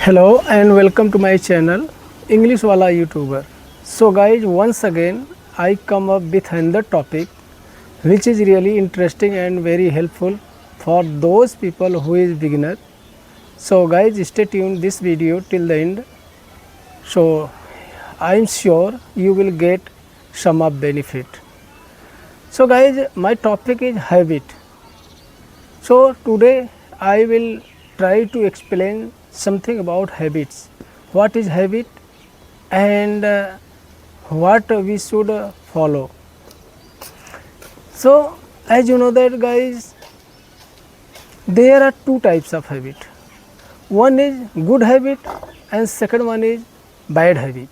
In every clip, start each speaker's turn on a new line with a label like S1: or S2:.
S1: Hello and welcome to my channel English Wala YouTuber. So guys, once again I come up with another topic which is really interesting and very helpful for those people who is beginner. So guys, stay tuned this video till the end. So I am sure you will get some of benefit. So guys, my topic is habit. So today I will try to explain something about habits. What is habit and what we should follow. So as you know that guys, there are two types of habit. One is good habit and second one is bad habit.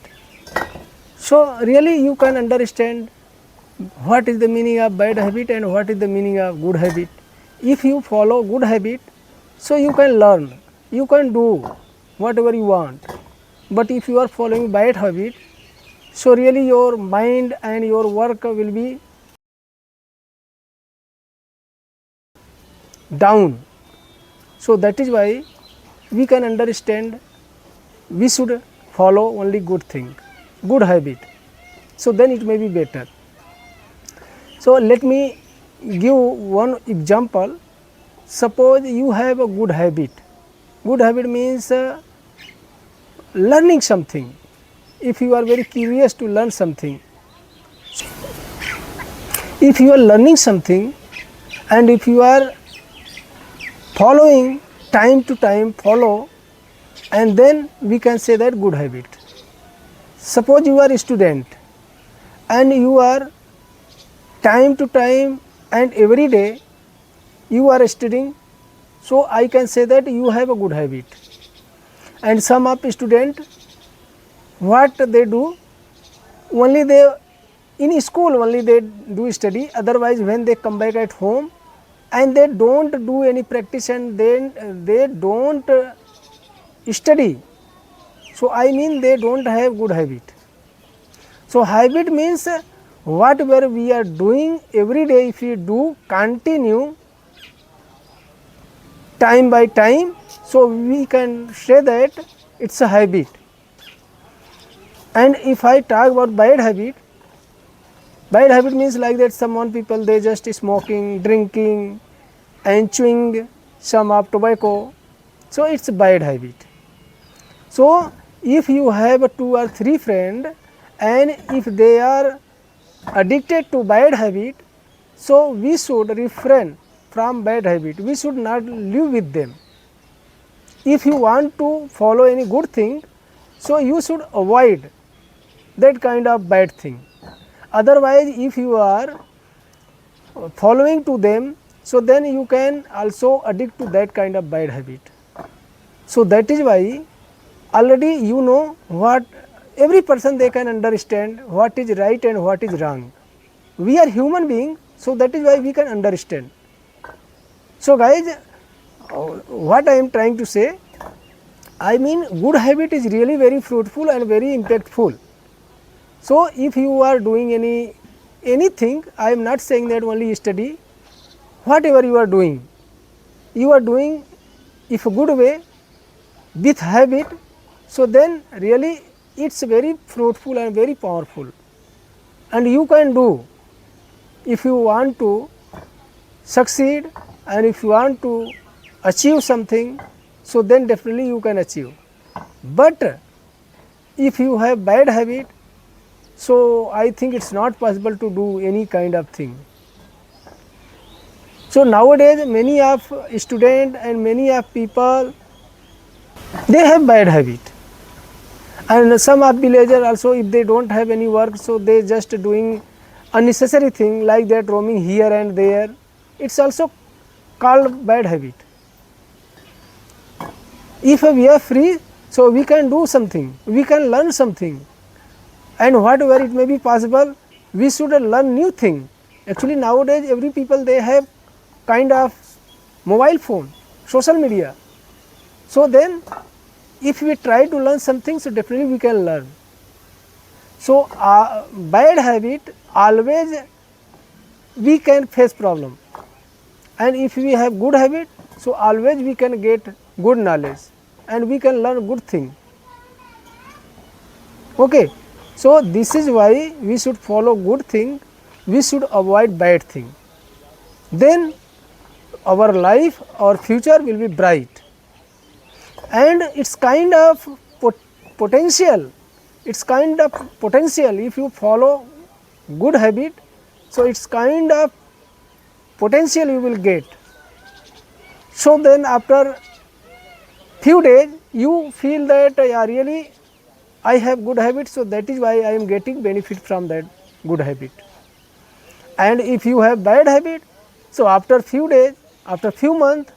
S1: So really you can understand what is the meaning of bad habit and what is the meaning of good habit. If you follow good habit, so you can learn, you can do whatever you want. But if you are following bad habit, so really your mind and your work will be down. So that is why we can understand we should follow only good thing, good habit. So then it may be better. So let me give one example. Suppose you have a good habit. Good habit means learning something. If you are very curious to learn something, if you are learning something and if you are following time to time follow, and then we can say that good habit. Suppose you are a student and you are time to time and every day you are studying, so I can say that you have a good habit. And some of student, what they do, only they in school only they do study, otherwise when they come back at home and they don't do any practice and then they don't study. So I mean they don't have good habit. So habit means whatever we are doing every day, if we do continue time by time, so we can say that it's a habit. And if I talk about bad habit means like that someone people they just smoking, drinking and chewing some of tobacco, so it's a bad habit. So if you have 2 or 3 friends and if they are addicted to bad habit, so we should refrain from bad habit, we should not live with them. If you want to follow any good thing, so you should avoid that kind of bad thing. Otherwise if you are following to them, so then you can also addict to that kind of bad habit. So that is why already you know what every person they can understand what is right and what is wrong. We are human being, so that is why we can understand. So guys, what I am trying to say, I mean good habit is really very fruitful and very impactful. So if you are doing anything, I am not saying that only study, whatever you are doing if a good way with habit, so then really it's very fruitful and very powerful. And you can do if you want to succeed and if you want to achieve something, so then definitely you can achieve. But if you have bad habit, so I think it's not possible to do any kind of thing. So nowadays many of students and many of people they have bad habit, and some of villagers also if they don't have any work, so they just doing unnecessary thing like that, roaming here and there. It's also called bad habit. If we are free, so we can do something, we can learn something, and whatever it may be possible, we should learn new thing. Actually nowadays every people they have kind of mobile phone, social media. So then if we try to learn something, so definitely we can learn. So bad habit always we can face problem, and if we have good habit, so always we can get good knowledge. and we can learn good thing. Okay, so this is why we should follow good thing, we should avoid bad thing. Then our life, our future will be bright, and it's kind of potential. It's kind of potential if you follow good habit. So it's kind of potential you will get. So then after few days you feel that yeah, really I have good habit, so that is why I am getting benefit from that good habit. And if you have bad habit, so after few days, after few months,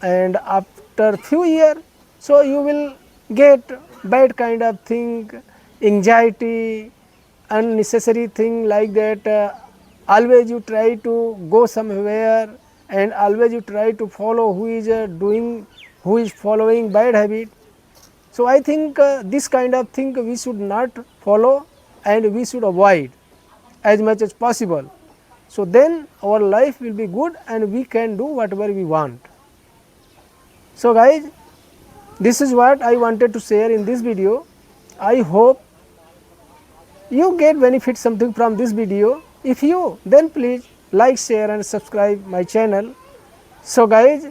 S1: and after few years, so you will get bad kind of thing, anxiety, unnecessary thing like that. Always you try to go somewhere, and always you try to follow who is who is following bad habit. So I think this kind of thing we should not follow, and we should avoid as much as possible. So then our life will be good and we can do whatever we want. So guys, this is what I wanted to share in this video. I hope you get benefit something from this video. If you, then please like, share and subscribe my channel. So guys,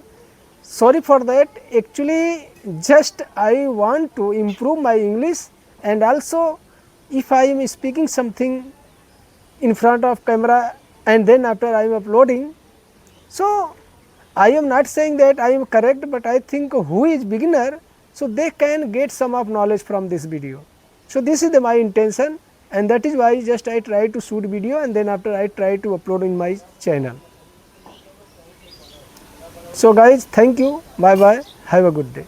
S1: sorry for that, actually just I want to improve my English, and also if I am speaking something in front of camera and then after I am uploading, so I am not saying that I am correct, but I think who is beginner, so they can get some of knowledge from this video. So this is my intention, and that is why just I try to shoot video and then after I try to upload in my channel. So guys, thank you, bye bye, have a good day.